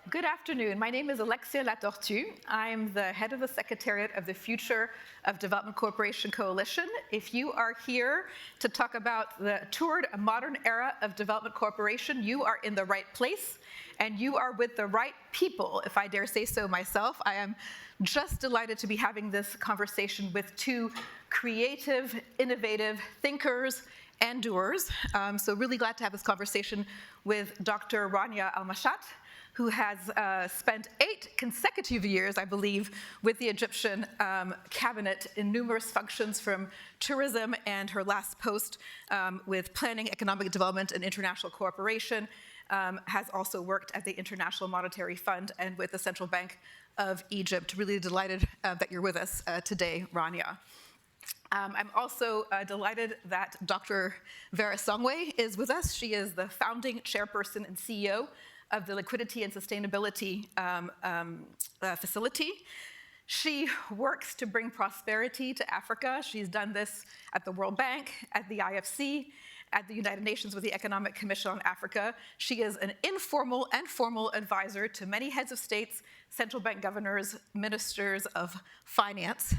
Good afternoon. My name is Alexia Latortue. I'm the head of the Secretariat of the Future of Development Cooperation Coalition. If you are here to talk about toward a modern era of development cooperation, you are in the right place and you are with the right people, if I dare say so myself. I am just delighted to be having this conversation with two creative, innovative thinkers and doers. So really glad to have this conversation with Dr. Rania Al-Mashat, who has spent 8 consecutive years, I believe, with the Egyptian cabinet in numerous functions, from tourism and her last post with planning, economic development, and international cooperation. Has also worked at the International Monetary Fund and with the Central Bank of Egypt. Really delighted that you're with us today, Rania. I'm also delighted that Dr. Vera Songwe is with us. She is the founding chairperson and CEO of the Liquidity and Sustainability Facility. She works to bring prosperity to Africa. She's done this at the World Bank, at the IFC, at the United Nations with the Economic Commission on Africa. She is an informal and formal advisor to many heads of states, central bank governors, ministers of finance,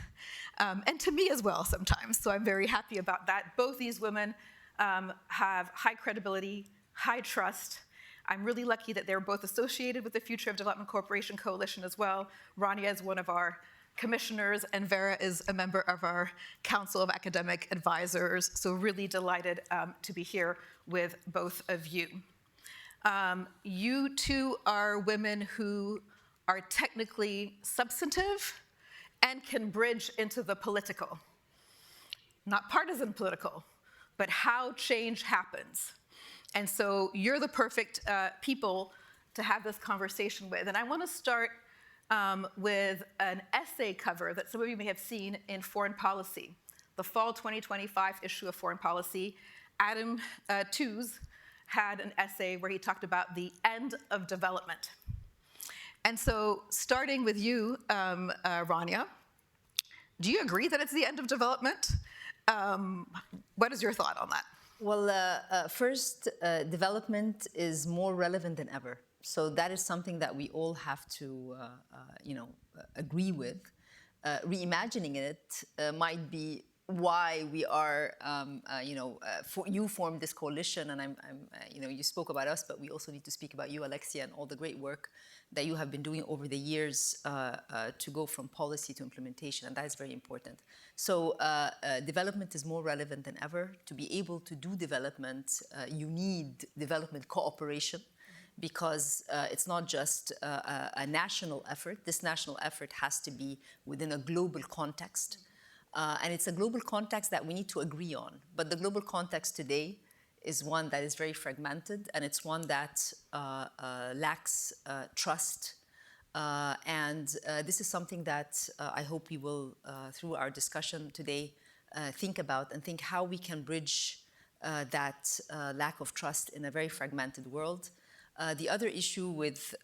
and to me as well sometimes. So I'm very happy about that. Both these women have high credibility, high trust. I'm really lucky that they're both associated with the Future of Development Cooperation Coalition as well. Rania is one of our commissioners, and Vera is a member of our Council of Academic Advisors. So really delighted to be here with both of you. You two are women who are technically substantive and can bridge into the political. Not partisan political, but how change happens. And so you're the perfect people to have this conversation with. And I want to start with an essay cover that some of you may have seen in Foreign Policy, the fall 2025 issue of Foreign Policy. Adam Tooze had an essay where he talked about the end of development. And so starting with you, Rania, do you agree that it's the end of development? What is your thought on that? Well, first, development is more relevant than ever. So that is something that we all have to, agree with. Reimagining it might be why we are, you formed this coalition, and you spoke about us, but we also need to speak about you, Alexia, and all the great work that you have been doing over the years to go from policy to implementation, and that is very important. So development is more relevant than ever. To be able to do development, you need development cooperation, because it's not just a national effort. This national effort has to be within a global context. And it's a global context that we need to agree on. But the global context today is one that is very fragmented, and it's one that lacks trust. And this is something that I hope we will, through our discussion today, think about and think how we can bridge that lack of trust in a very fragmented world. The other issue with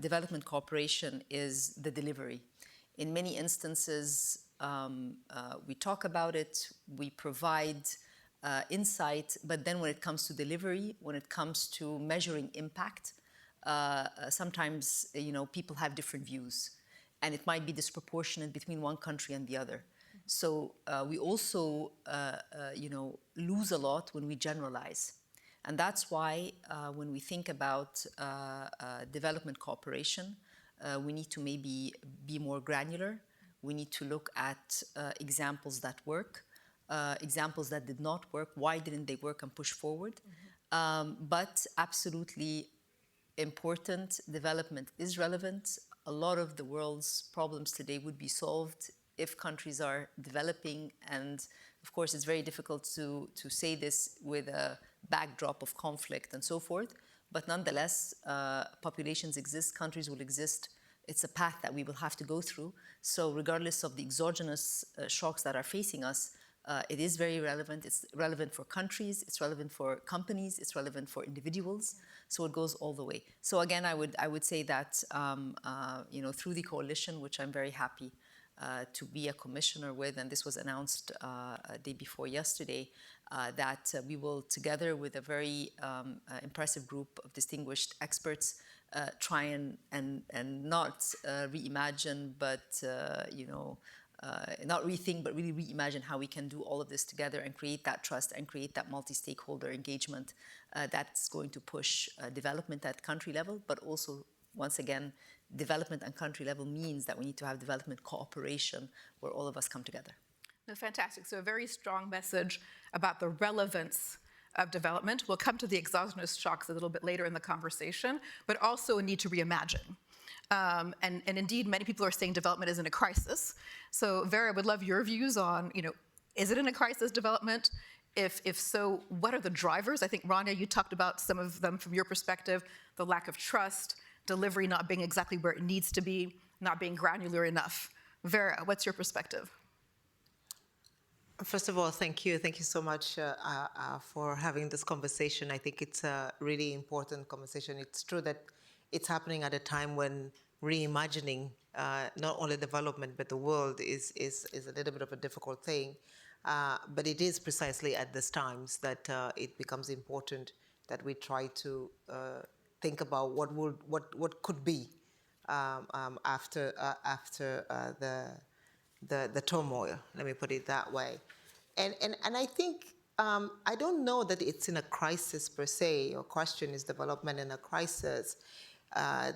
development cooperation is the delivery. In many instances, we talk about it, we provide insight, but then when it comes to delivery, when it comes to measuring impact, sometimes people have different views, and it might be disproportionate between one country and the other. So we also lose a lot when we generalize. And that's why when we think about development cooperation, we need to maybe be more granular. We need to look at examples that work, examples that did not work, why didn't they work, and push forward. But absolutely important, development is relevant. A lot of the world's problems today would be solved if countries are developing. And of course, it's very difficult to say this with a backdrop of conflict and so forth. But nonetheless, populations exist, countries will exist. It's a path that we will have to go through. So regardless of the exogenous shocks that are facing us, it is very relevant. It's relevant for countries, it's relevant for companies, it's relevant for individuals. So it goes all the way. So again, I would say that through the coalition, which I'm very happy to be a commissioner with, and this was announced day before yesterday, that we will, together with a very impressive group of distinguished experts, try and not reimagine, but not rethink, but really reimagine how we can do all of this together and create that trust and create that multi-stakeholder engagement that's going to push development at country level, but also, once again, development at country level means that we need to have development cooperation where all of us come together. No, fantastic. So a very strong message about the relevance of development. We'll come to the exogenous shocks a little bit later in the conversation, but also a need to reimagine. And indeed, many people are saying development is in a crisis. So Vera, I would love your views on, is it in a crisis, development? If so, what are the drivers? I think, Rania, you talked about some of them from your perspective, the lack of trust, delivery not being exactly where it needs to be, not being granular enough. Vera, what's your perspective? First of all, thank you. Thank you so much for having this conversation. I think it's a really important conversation. It's true that it's happening at a time when reimagining not only development, but the world is a little bit of a difficult thing. But it is precisely at these times that it becomes important that we try to think about what could be after the turmoil, let me put it that way. And I think, I don't know that it's in a crisis per se. Your question is development in a crisis,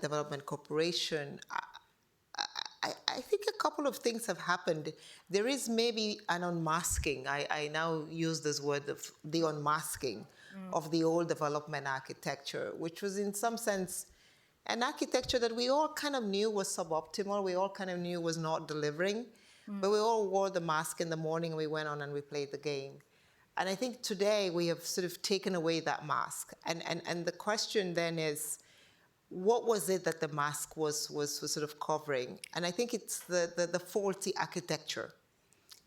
development cooperation. I think a couple of things have happened. There is maybe an unmasking. I now use this word of the unmasking of the old development architecture, which was in some sense an architecture that we all kind of knew was suboptimal. We all kind of knew was not delivering. But we all wore the mask in the morning and we went on and we played the game. And I think today we have sort of taken away that mask. And the question then is, what was it that the mask was sort of covering? And I think it's the faulty architecture.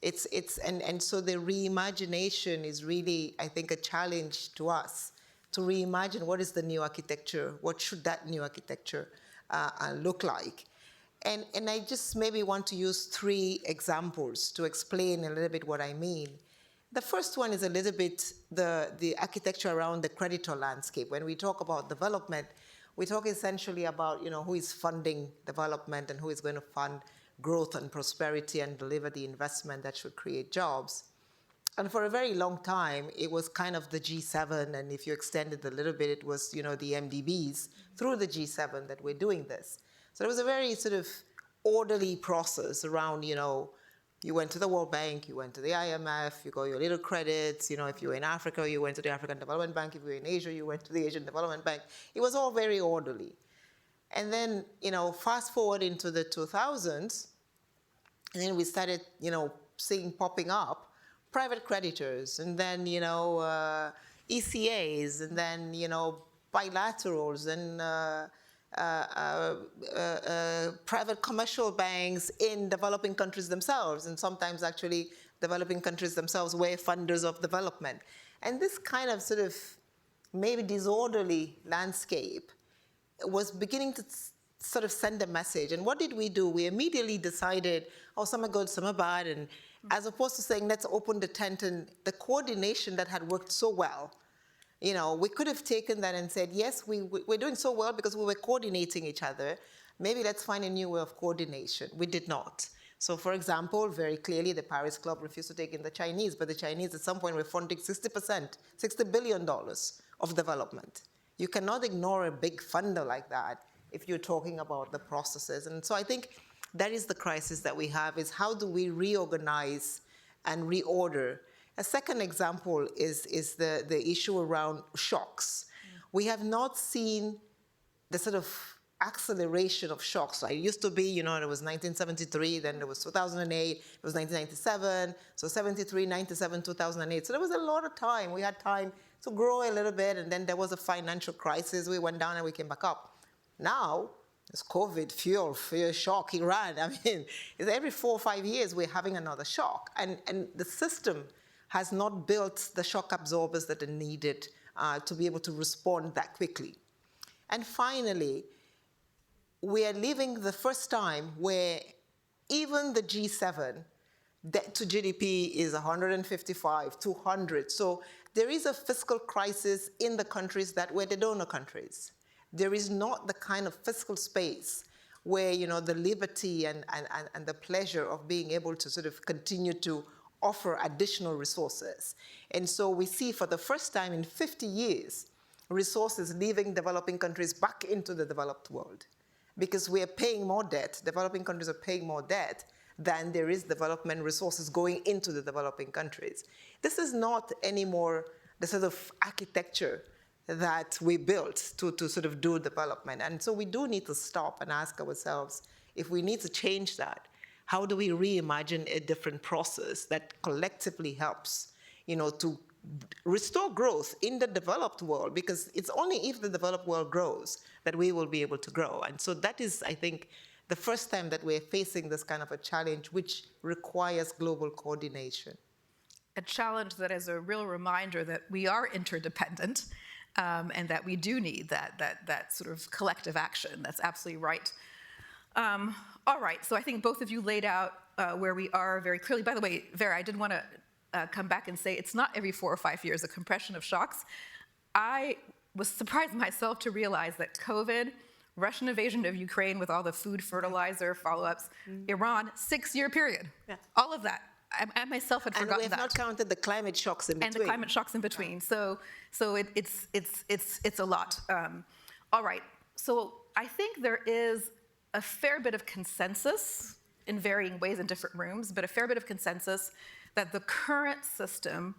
And so the reimagination is really, I think, a challenge to us to reimagine what is the new architecture, what should that new architecture look like. And I just maybe want to use 3 examples to explain a little bit what I mean. The first one is a little bit the architecture around the creditor landscape. When we talk about development, we talk essentially about who is funding development and who is going to fund growth and prosperity and deliver the investment that should create jobs. And for a very long time, it was kind of the G7, and if you extend it a little bit, it was the MDBs through the G7 that we're doing this. So it was a very sort of orderly process around, you went to the World Bank, you went to the IMF, you got your little credits, if you were in Africa, you went to the African Development Bank, if you were in Asia, you went to the Asian Development Bank. It was all very orderly. And then, fast forward into the 2000s, and then we started, seeing popping up private creditors, and then, ECAs, and then, bilaterals, and private commercial banks in developing countries themselves, and sometimes actually developing countries themselves were funders of development. And this kind of sort of maybe disorderly landscape was beginning to sort of send a message. And what did we do? We immediately decided, some are good, some are bad, and as opposed to saying, let's open the tent, and the coordination that had worked so well, we could have taken that and said, yes, we're doing so well because we were coordinating each other. Maybe let's find a new way of coordination. We did not. So, for example, very clearly, the Paris Club refused to take in the Chinese, but the Chinese at some point were funding $60 billion of development. You cannot ignore a big funder like that if you're talking about the processes. And so I think that is the crisis that we have, is how do we reorganize and reorder? A second example is the issue around shocks. We have not seen the sort of acceleration of shocks. So it used to be, it was 1973, then there was 2008, it was 1997, so 73, 97, 2008. So there was a lot of time. We had time to grow a little bit, and then there was a financial crisis. We went down and we came back up. Now, it's COVID, fear, shock, Iran. I mean, every 4 or 5 years, we're having another shock. And the system has not built the shock absorbers that are needed to be able to respond that quickly. And finally, we are living the first time where even the G7, debt to GDP is 155, 200. So there is a fiscal crisis in the countries that were the donor countries. there is not the kind of fiscal space where, you know, the liberty and the pleasure of being able to sort of continue to offer additional resources. And so we see for the first time in 50 years, resources leaving developing countries back into the developed world, because we are paying more debt, developing countries are paying more debt than there is development resources going into the developing countries. This is not anymore the sort of architecture that we built to sort of do development. And so we do need to stop and ask ourselves, if we need to change that, how do we reimagine a different process that collectively helps, you know, to restore growth in the developed world? Because it's only if the developed world grows that we will be able to grow. And so that is, I think, the first time that we're facing this kind of a challenge, which requires global coordination. A challenge that is a real reminder that we are interdependent, and that we do need that sort of collective action. That's absolutely right. All right, so I think both of you laid out where we are very clearly. By the way, Vera, I did want to come back and say it's not every 4 or 5 years a compression of shocks. I was surprised myself to realize that COVID, Russian invasion of Ukraine with all the food, fertilizer, follow-ups, Iran, 6-year period. Yeah. All of that. I myself had forgotten that. And we have not counted the climate shocks in between. And the climate shocks in between. So it's a lot. All right. So I think there is a fair bit of consensus in varying ways in different rooms, but a fair bit of consensus that the current system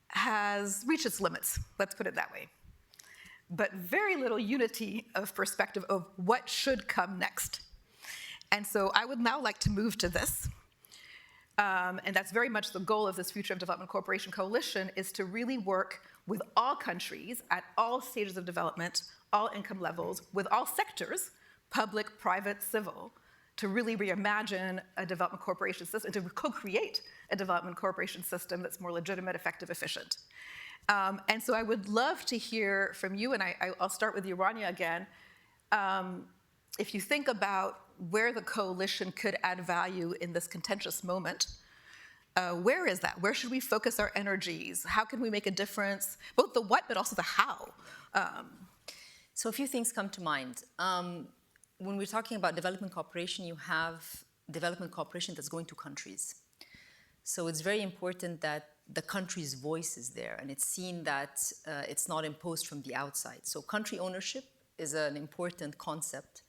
has reached its limits. Let's put it that way. But very little unity of perspective of what should come next. And so I would now like to move to this. And that's very much the goal of this Future of Development Cooperation Coalition, is to really work with all countries at all stages of development, all income levels, with all sectors, public, private, civil, to really reimagine a development cooperation system, to co-create a development cooperation system that's more legitimate, effective, efficient. And so I would love to hear from you, and I'll start with you, Rania, again. If you think about where the coalition could add value in this contentious moment, where is that? Where should we focus our energies? How can we make a difference? Both the what, but also the how. So a few things come to mind. When we're talking about development cooperation, you have development cooperation that's going to countries. So it's very important that the country's voice is there, and it's seen that it's not imposed from the outside. So country ownership is an important concept.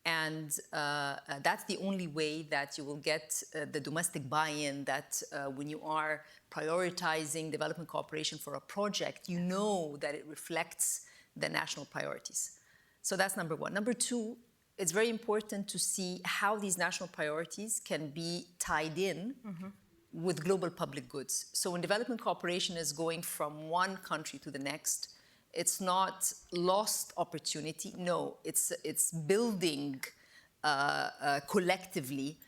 And that's the only way that you will get the domestic buy-in, that when you are prioritizing development cooperation for a project, you know that it reflects the national priorities. So that's number one. Number two, it's very important to see how these national priorities can be tied in with global public goods. So when development cooperation is going from one country to the next, it's not lost opportunity. No, it's building collectively,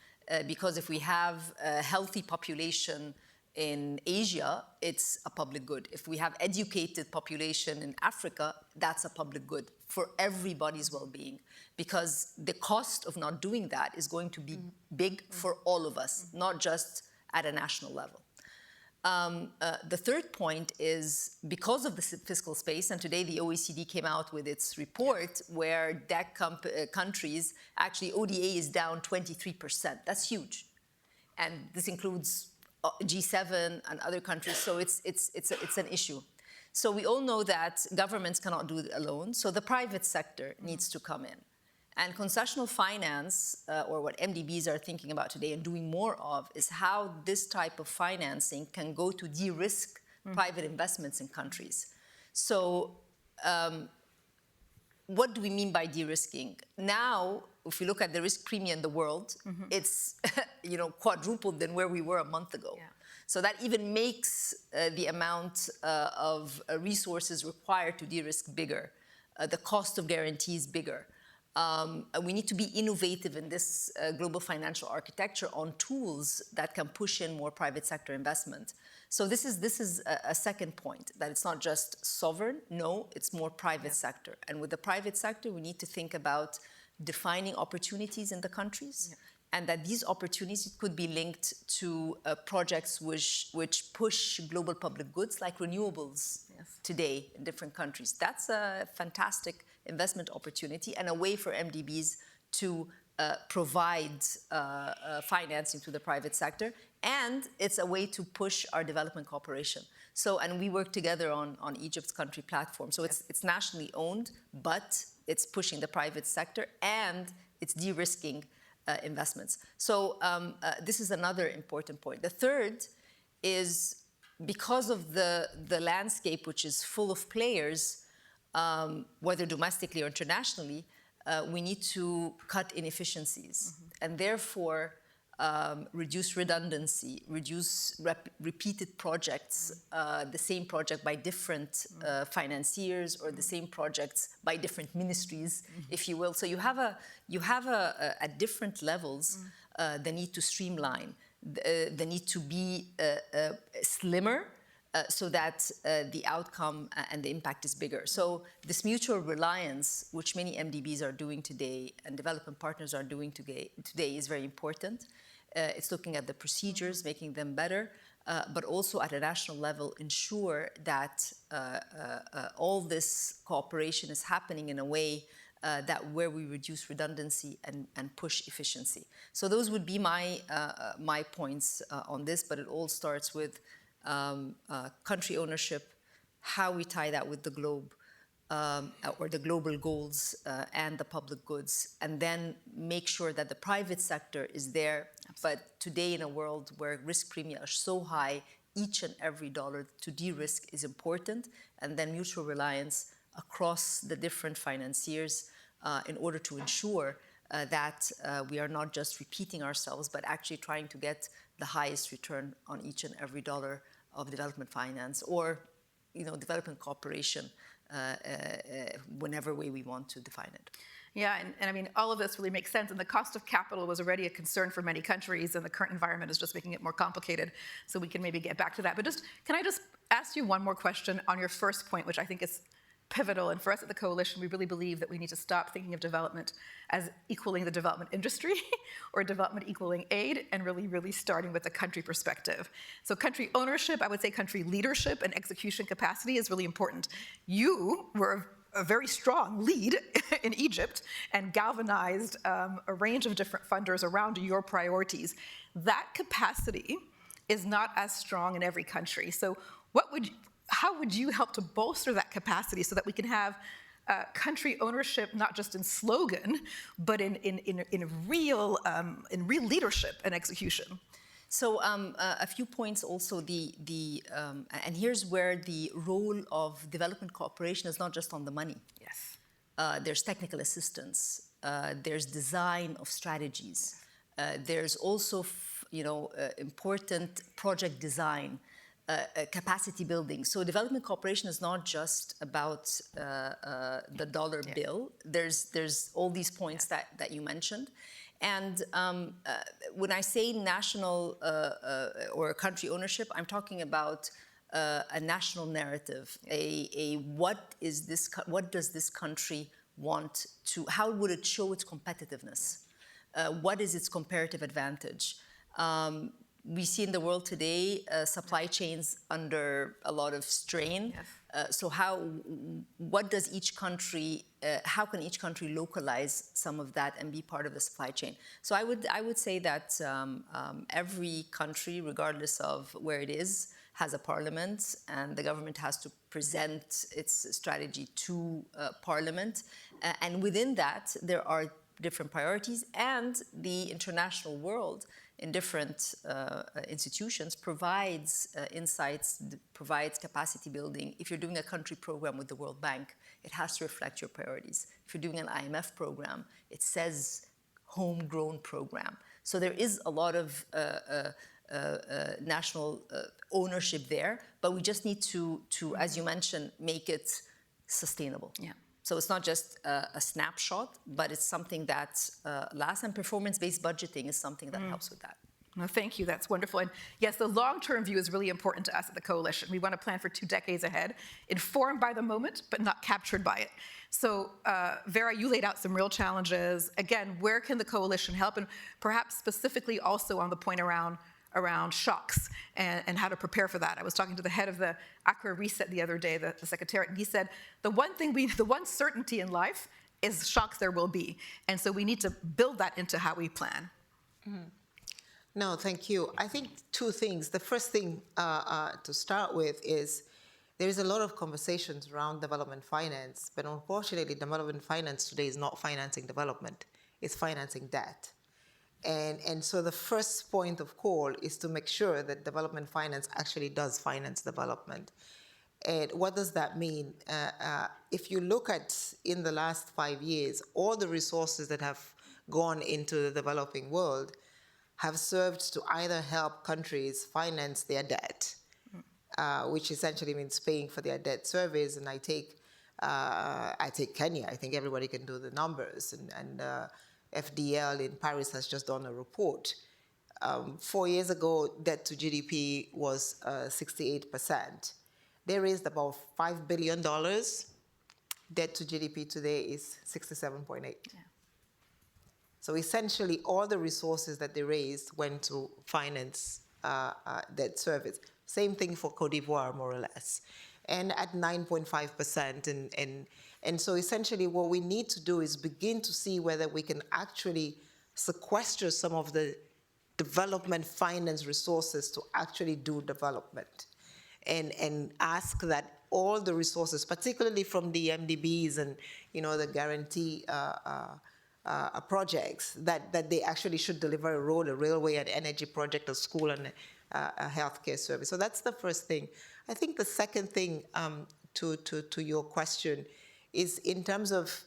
because if we have a healthy population in Asia, it's a public good. If we have educated population in Africa, that's a public good for everybody's well-being, because the cost of not doing that is going to be big for all of us, not just at a national level. The third point is, because of the fiscal space, and today the OECD came out with its report where DEC countries, actually ODA is down 23%. That's huge. And this includes G7 and other countries, so it's an issue. So we all know that governments cannot do it alone, so the private sector needs to come in. And concessional finance, or what MDBs are thinking about today and doing more of, is how this type of financing can go to de-risk private investments in countries. So what do we mean by de-risking? Now, if we look at the risk premium in the world, it's quadrupled than where we were a month ago. Yeah. So that even makes the amount of resources required to de-risk bigger, the cost of guarantees bigger. We need to be innovative in this global financial architecture on tools that can push in more private sector investment. So this is a second point, that it's not just sovereign, no, it's more private sector. And with the private sector, we need to think about defining opportunities in the countries, and that these opportunities could be linked to projects which push global public goods like renewables today in different countries. That's a fantastic investment opportunity and a way for MDBs to provide financing to the private sector. And it's a way to push our development cooperation. So, and we work together on Egypt's country platform. So it's nationally owned, but it's pushing the private sector and it's de-risking investments. So this is another important point. The third is because of the landscape, which is full of players, whether domestically or internationally, we need to cut inefficiencies and therefore reduce redundancy, reduce repeated projects, the same project by different financiers or the same projects by different ministries, if you will. So you have at different levels the need to streamline, the need to be slimmer, so that the outcome and the impact is bigger. So this mutual reliance, which many MDBs are doing today and development partners are doing today is very important. It's looking at the procedures, making them better, but also at a national level, ensure that all this cooperation is happening in a way that where we reduce redundancy and push efficiency. So those would be my points on this, but it all starts with country ownership, how we tie that with the globe, or the global goals and the public goods, and then make sure that the private sector is there. Absolutely. But today in a world where risk premia are so high, each and every dollar to de-risk is important, and then mutual reliance across the different financiers in order to ensure that we are not just repeating ourselves, but actually trying to get the highest return on each and every dollar of development finance or, development cooperation, whenever way we want to define it. Yeah, and I mean, all of this really makes sense. And the cost of capital was already a concern for many countries, and the current environment is just making it more complicated. So we can maybe get back to that. But can I just ask you one more question on your first point, which I think is pivotal. And for us at the Coalition, we really believe that we need to stop thinking of development as equaling the development industry or development equaling aid, and really starting with a country perspective. So country ownership, I would say country leadership and execution capacity is really important. You were a very strong lead in Egypt and galvanized a range of different funders around your priorities. That capacity is not as strong in every country. So how would you help to bolster that capacity so that we can have country ownership, not just in slogan, but in real leadership and execution? So a few points also, and here's where the role of development cooperation is not just on the money. Yes. There's technical assistance, there's design of strategies, there's also important project design, capacity building. So development cooperation is not just about the dollar bill. There's all these points that you mentioned. And when I say national or country ownership, I'm talking about a national narrative. What does this country want to? How would it show its competitiveness? What is its comparative advantage? We see in the world today supply chains under a lot of strain. Yes. So what does each country? How can each country localize some of that and be part of the supply chain? So I would say that every country, regardless of where it is, has a parliament, and the government has to present its strategy to parliament. And within that, there are different priorities, and the international world in different institutions provides insights, provides capacity building. If you're doing a country program with the World Bank, it has to reflect your priorities. If you're doing an IMF program, it says homegrown program. So there is a lot of national ownership there, but we just need to, as you mentioned, make it sustainable. Yeah. So it's not just a snapshot, but it's something that lasts, and performance-based budgeting is something that helps with that. No, thank you. That's wonderful. And yes, the long-term view is really important to us at the Coalition. We want to plan for 2 decades ahead, informed by the moment, but not captured by it. So, Vera, you laid out some real challenges. Again, where can the Coalition help? And perhaps specifically also on the point around around shocks and how to prepare for that. I was talking to the head of the Accra Reset the other day, the secretariat, and he said, the one certainty in life is shocks there will be. And so we need to build that into how we plan. No, thank you. I think two things. The first thing to start with is there is a lot of conversations around development finance, but unfortunately, development finance today is not financing development. It's financing debt. And so the first point of call is to make sure that development finance actually does finance development. And what does that mean? If you look at, in the last 5 years, all the resources that have gone into the developing world have served to either help countries finance their debt, which essentially means paying for their debt service. And I take Kenya. I think everybody can do the numbers. And FDL in Paris has just done a report. 4 years ago, debt to GDP was 68%. They raised about $5 billion. Debt to GDP today is 67.8. Yeah. So essentially, all the resources that they raised went to finance debt service. Same thing for Cote d'Ivoire, more or less, and at 9.5%. And so essentially, what we need to do is begin to see whether we can actually sequester some of the development finance resources to actually do development, and ask that all the resources, particularly from the MDBs and the guarantee projects, that they actually should deliver a road, a railway, an energy project, a school, and a healthcare service. So that's the first thing. I think the second thing to your question is in terms of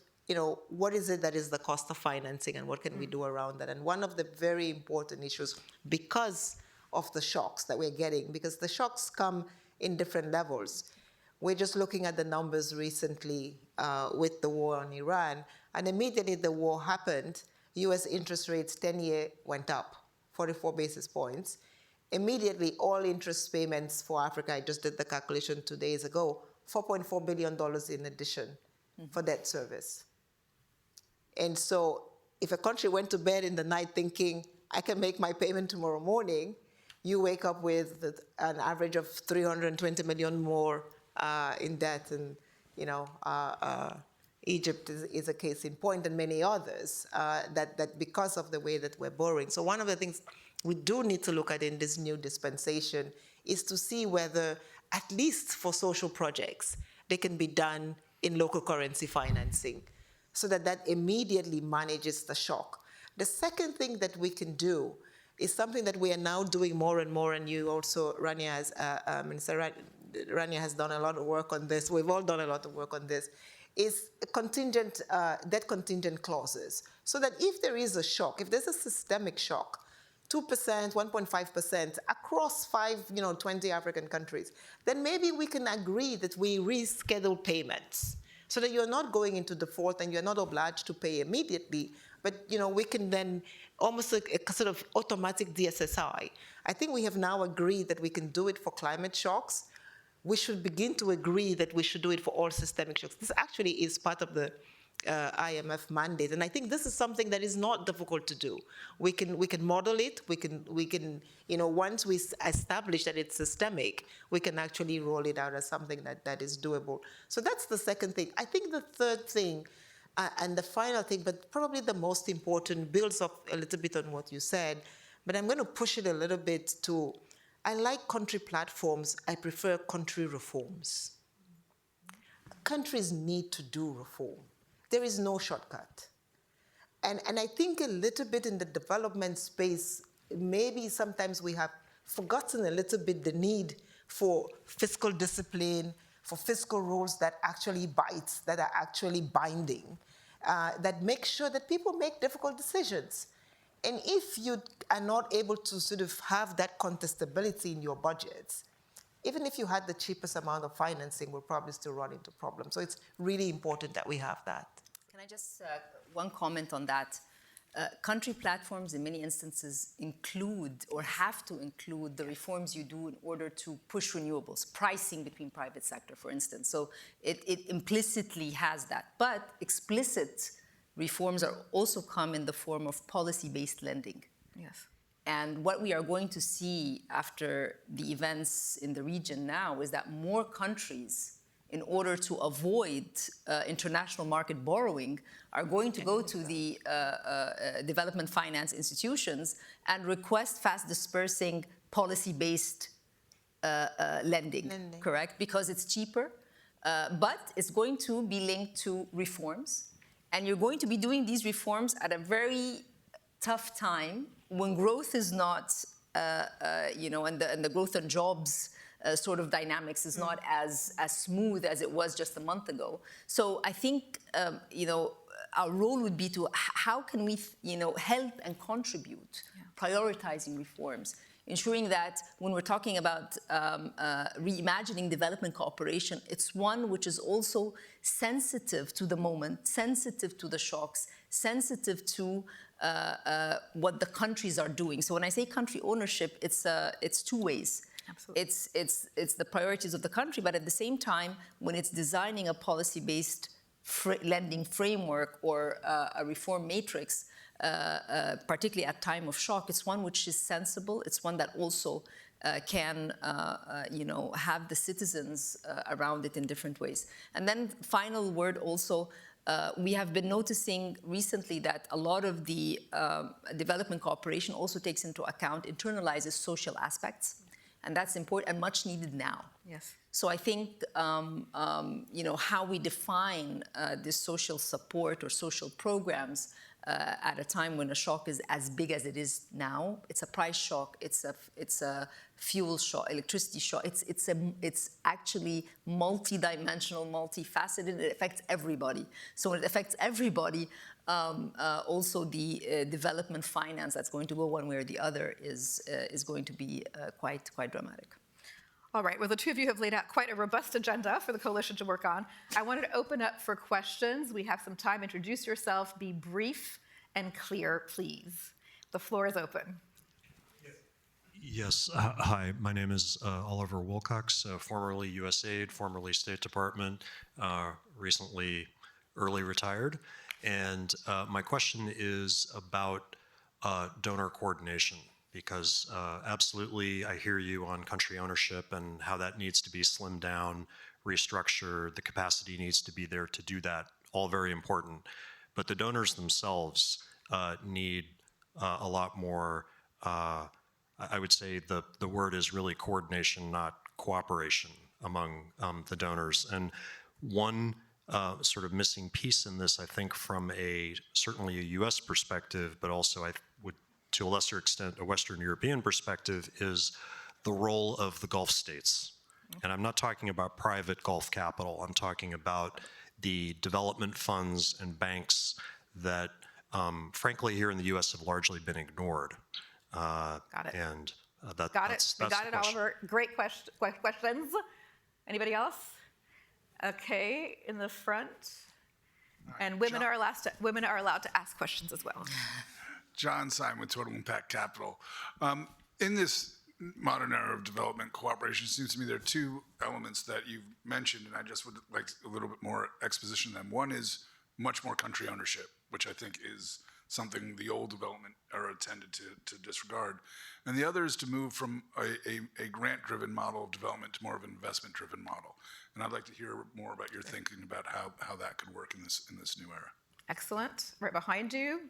what is it that is the cost of financing and what can we do around that. And one of the very important issues, because of the shocks that we're getting, because the shocks come in different levels. We're just looking at the numbers recently with the war on Iran, and immediately the war happened, US interest rates 10-year went up 44 basis points. Immediately, all interest payments for Africa, I just did the calculation 2 days ago, $4.4 billion in addition for debt service. And so if a country went to bed in the night thinking, I can make my payment tomorrow morning, you wake up with an average of 320 million more in debt. And, Egypt is a case in point, and many others, that because of the way that we're borrowing. So one of the things we do need to look at in this new dispensation is to see whether, at least for social projects, they can be done in local currency financing, so that immediately manages the shock. The second thing that we can do is something that we are now doing more and more, and you also, Minister Rania has done a lot of work on this. We've all done a lot of work on this. Is debt contingent clauses, so that if there is a shock, if there's a systemic shock, 2%, 1.5% across 20 African countries, then maybe we can agree that we reschedule payments, so that you're not going into default and you're not obliged to pay immediately, but we can then almost like a sort of automatic DSSI. I think we have now agreed that we can do it for climate shocks. We should begin to agree that we should do it for all systemic shocks. This actually is part of the IMF mandate, and I think this is something that is not difficult to do. We can model it. We can once we establish that it's systemic, we can actually roll it out as something that is doable. So that's the second thing. I think the third thing, and the final thing, but probably the most important, builds up a little bit on what you said, but I'm going to push it a little bit to. I like country platforms. I prefer country reforms. Countries need to do reform. There is no shortcut. And I think a little bit in the development space, maybe sometimes we have forgotten a little bit the need for fiscal discipline, for fiscal rules that actually bite, that are actually binding, that make sure that people make difficult decisions. And if you are not able to sort of have that contestability in your budgets, even if you had the cheapest amount of financing, we'll probably still run into problems. So it's really important that we have that. Can I just, one comment on that? Country platforms in many instances include or have to include the reforms you do in order to push renewables, pricing between private sector, for instance. So it implicitly has that. But explicit reforms are also come in the form of policy-based lending. Yes. And what we are going to see after the events in the region now is that more countries, in order to avoid international market borrowing, are going to go to the development finance institutions and request fast dispersing policy-based lending, correct? Because it's cheaper, but it's going to be linked to reforms. And you're going to be doing these reforms at a very tough time when growth is not, and the growth and jobs sort of dynamics is not as smooth as it was just a month ago. So I think, our role would be to how can we, help and contribute, prioritizing reforms, ensuring that when we're talking about reimagining development cooperation, it's one which is also sensitive to the moment, sensitive to the shocks, sensitive to what the countries are doing. So when I say country ownership, it's two ways. Absolutely. It's the priorities of the country, but at the same time, when it's designing a policy-based lending framework or a reform matrix, particularly at time of shock, it's one which is sensible. It's one that also can, have the citizens around it in different ways. And then final word also, we have been noticing recently that a lot of the development cooperation also takes into account, internalizes social aspects. And that's important and much needed now. Yes. So I think, how we define this social support or social programs at a time when a shock is as big as it is now. It's a price shock. It's a fuel shock, electricity shock. It's actually multi-dimensional, multifaceted. It affects everybody. So when it affects everybody, also the development finance that's going to go one way or the other is going to be quite dramatic. All right, well, the two of you have laid out quite a robust agenda for the coalition to work on. I wanted to open up for questions. We have some time. Introduce yourself, be brief and clear, please. The floor is open. Yes, hi, my name is Oliver Wilcox, formerly USAID, formerly State Department, recently early retired. And my question is about donor coordination. Because absolutely, I hear you on country ownership and how that needs to be slimmed down, restructured, the capacity needs to be there to do that, all very important. But the donors themselves need a lot more, I would say the word is really coordination, not cooperation among the donors. And one sort of missing piece in this, I think, from certainly a US perspective, but also I would to a lesser extent, a Western European perspective, is the role of the Gulf states. And I'm not talking about private Gulf capital. I'm talking about the development funds and banks that, frankly, here in the U.S. have largely been ignored. Got it. And Got it. We got it, Oliver. Great questions. Anybody else? Okay, in the front. And women are allowed to ask questions as well. John Simon with Total Impact Capital. In this modern era of development cooperation, it seems to me there are two elements that you've mentioned, and I just would like a little bit more exposition on them. One is much more country ownership, which I think is something the old development era tended to disregard. And the other is to move from a grant-driven model of development to more of an investment-driven model. And I'd like to hear more about your thinking about how that could work in this new era. Excellent. Right behind you.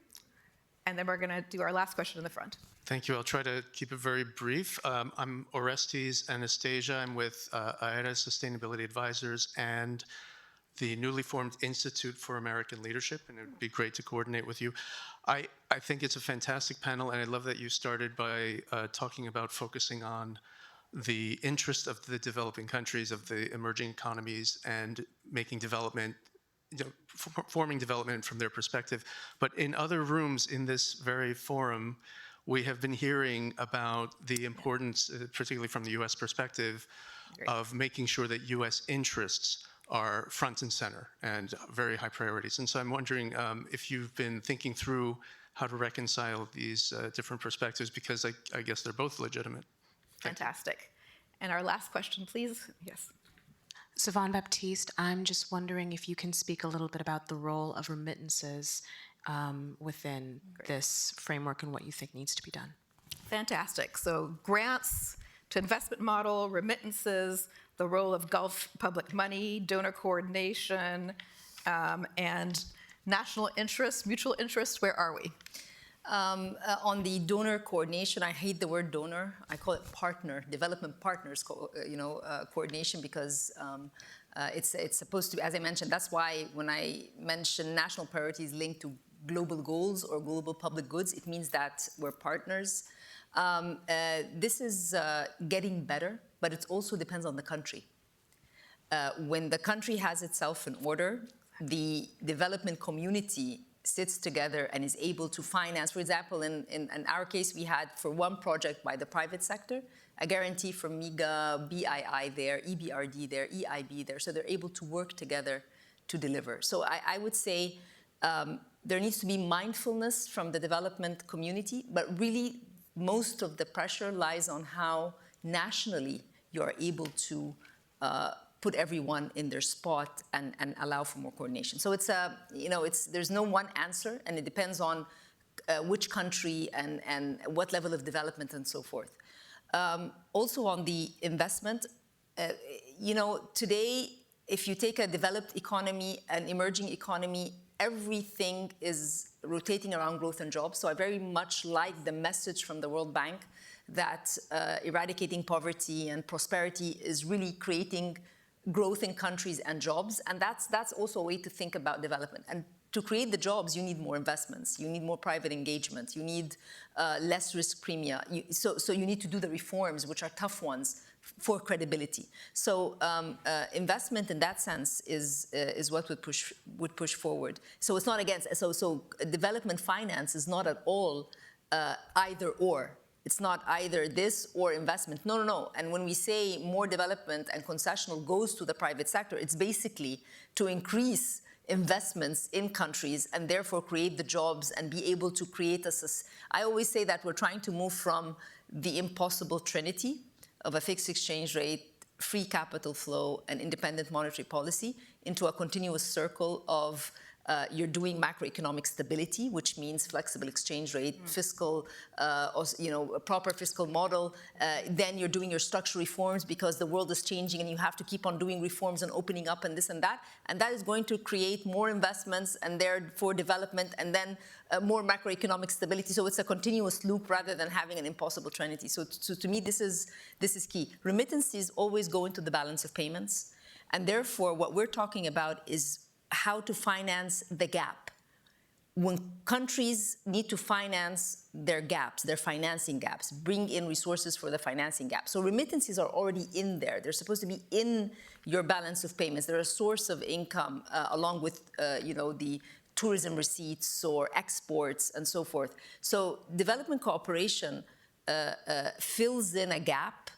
And then we're going to do our last question in the front. Thank you. I'll try to keep it very brief. I'm Orestes Anastasia. I'm with AERA Sustainability Advisors and the newly formed Institute for American Leadership, and it would be great to coordinate with you. I think it's a fantastic panel, and I love that you started by talking about focusing on the interest of the developing countries, of the emerging economies, and making development, forming development from their perspective. But in other rooms in this very forum, we have been hearing about the importance, particularly from the US perspective, of making sure that US interests are front and center and very high priorities. And so I'm wondering if you've been thinking through how to reconcile these different perspectives, because I guess they're both legitimate. Fantastic. And our last question, please. Yes. Savon Baptiste, I'm just wondering if you can speak a little bit about the role of remittances within this framework and what you think needs to be done. Fantastic. So grants to investment model, remittances, the role of Gulf public money, donor coordination, and national interest, mutual interest. Where are we? On the donor coordination, I hate the word donor. I call it partner, development partners, coordination, because it's supposed to, as I mentioned, that's why when I mention national priorities linked to global goals or global public goods, it means that we're partners. This is getting better, but it also depends on the country. When the country has itself in order, the development community sits together and is able to finance. For example, in our case, we had for one project by the private sector, a guarantee from MIGA, BII there, EBRD there, EIB there, so they're able to work together to deliver. So I would say there needs to be mindfulness from the development community, but really most of the pressure lies on how nationally you are able to put everyone in their spot and allow for more coordination. So there's no one answer, and it depends on which country and what level of development and so forth. Also on the investment, today, if you take a developed economy, an emerging economy, everything is rotating around growth and jobs. So I very much like the message from the World Bank that eradicating poverty and prosperity is really creating growth in countries and jobs. And that's also a way to think about development. And to create the jobs, you need more investments. You need more private engagement. You need less risk premia. So you need to do the reforms, which are tough ones, for credibility. So investment in that sense is what would push forward. So it's not against. So development finance is not at all either or. It's not either this or investment. No. And when we say more development and concessional goes to the private sector, it's basically to increase investments in countries and therefore create the jobs and be able to create I always say that we're trying to move from the impossible trinity of a fixed exchange rate, free capital flow, and independent monetary policy into a continuous circle of you're doing macroeconomic stability, which means flexible exchange rate, fiscal, a proper fiscal model. Then you're doing your structural reforms because the world is changing and you have to keep on doing reforms and opening up and this and that. And that is going to create more investments and therefore development and then more macroeconomic stability. So it's a continuous loop rather than having an impossible trinity. So to me, this is key. Remittances always go into the balance of payments. And therefore, what we're talking about is how to finance the gap. When countries need to finance their gaps, their financing gaps, bring in resources for the financing gap. So remittances are already in there. They're supposed to be in your balance of payments. They're a source of income along with, the tourism receipts or exports and so forth. So development cooperation fills in a gap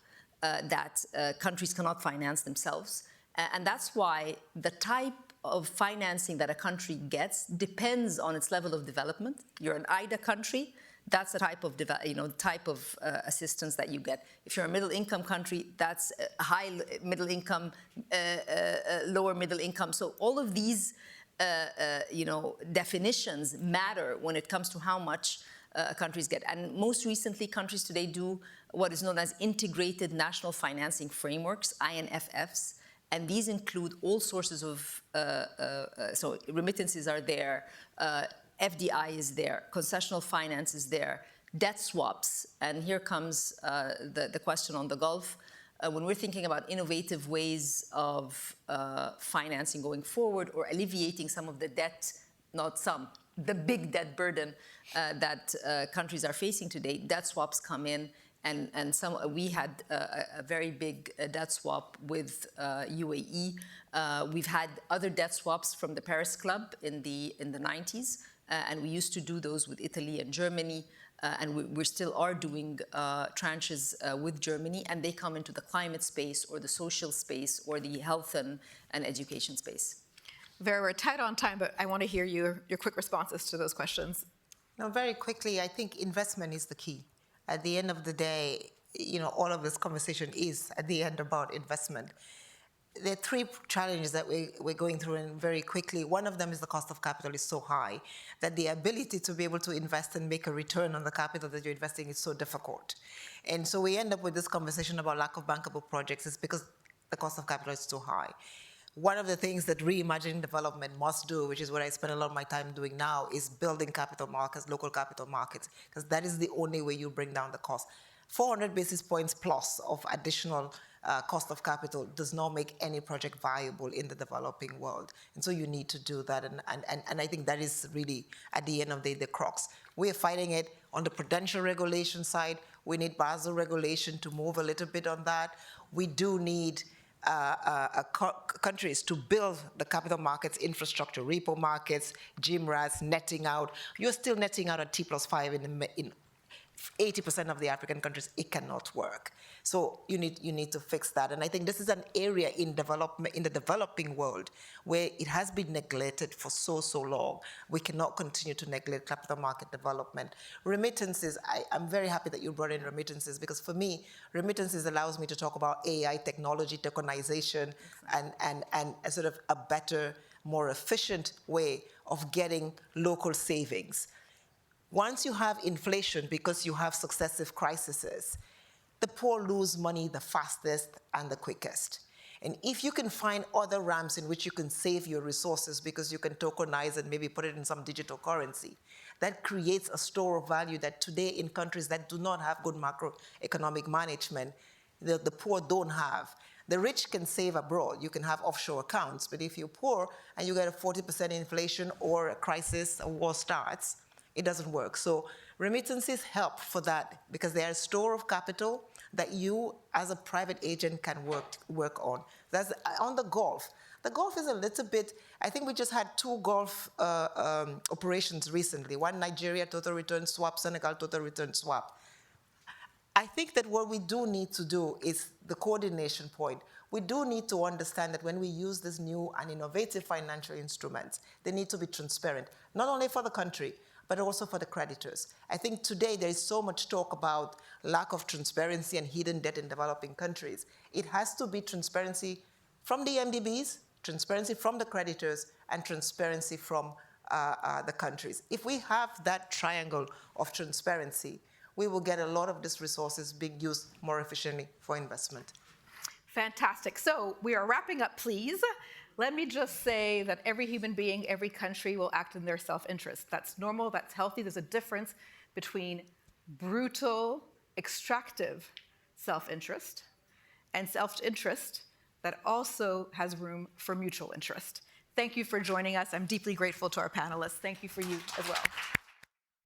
that countries cannot finance themselves. And that's why the type of financing that a country gets depends on its level of development. You're an IDA country, that's the type of assistance that you get. If you're a middle-income country, that's a high middle income, lower middle income. So all of these, definitions matter when it comes to how much countries get. And most recently, countries today do what is known as integrated national financing frameworks, INFFs. And these include all sources of, so remittances are there, FDI is there, concessional finance is there, debt swaps. And here comes the question on the Gulf. When we're thinking about innovative ways of financing going forward or alleviating some of the debt, not some, the big debt burden that countries are facing today, debt swaps come in. And we had a very big debt swap with UAE. We've had other debt swaps from the Paris Club in the 90s, and we used to do those with Italy and Germany, and we still are doing tranches with Germany, and they come into the climate space or the social space or the health and education space. Vera, we're tight on time, but I want to hear your quick responses to those questions. No, very quickly, I think investment is the key. At the end of the day, all of this conversation is at the end about investment. there are three challenges that we're going through, and very quickly. One of them is the cost of capital is so high that the ability to be able to invest and make a return on the capital that you're investing is so difficult. And so we end up with this conversation about lack of bankable projects is because the cost of capital is too high. One of the things that reimagining development must do, which is what I spend a lot of my time doing now, is building capital markets, local capital markets, because that is the only way you bring down the cost. 400 basis points plus of additional cost of capital does not make any project viable in the developing world. And so you need to do that. And I think that is really, at the end of the day, the crux. We're fighting it on the prudential regulation side. We need Basel regulation to move a little bit on that. We do need countries to build the capital markets infrastructure, repo markets, GMRAS, netting out. You're still netting out at T+5 in 80% of the African countries. It cannot work. So you need to fix that. And I think this is an area in development, in the developing world, where it has been neglected for so long. We cannot continue to neglect capital market development. Remittances, I'm very happy that you brought in remittances, because for me, remittances allows me to talk about AI, technology, tokenization, and a sort of a better, more efficient way of getting local savings. Once you have inflation, because you have successive crises, the poor lose money the fastest and the quickest. And if you can find other ramps in which you can save your resources because you can tokenize and maybe put it in some digital currency, that creates a store of value that today in countries that do not have good macroeconomic management, the poor don't have. The rich can save abroad. You can have offshore accounts. But if you're poor and you get a 40% inflation or a crisis, a war starts, it doesn't work. So remittances help for that, because they are a store of capital that you as a private agent can work on. That's on the Gulf. The Gulf is a little bit, I think we just had 2 Gulf operations recently. One Nigeria total return swap, Senegal total return swap. I think that what we do need to do is the coordination point. We do need to understand that when we use these new and innovative financial instruments, they need to be transparent, not only for the country, but also for the creditors. I think today there is so much talk about lack of transparency and hidden debt in developing countries. It has to be transparency from the MDBs, transparency from the creditors, and transparency from the countries. If we have that triangle of transparency, we will get a lot of these resources being used more efficiently for investment. Fantastic. So we are wrapping up, please. Let me just say that every human being, every country will act in their self-interest. That's normal, that's healthy. There's a difference between brutal, extractive self-interest and self-interest that also has room for mutual interest. Thank you for joining us. I'm deeply grateful to our panelists. Thank you for you as well.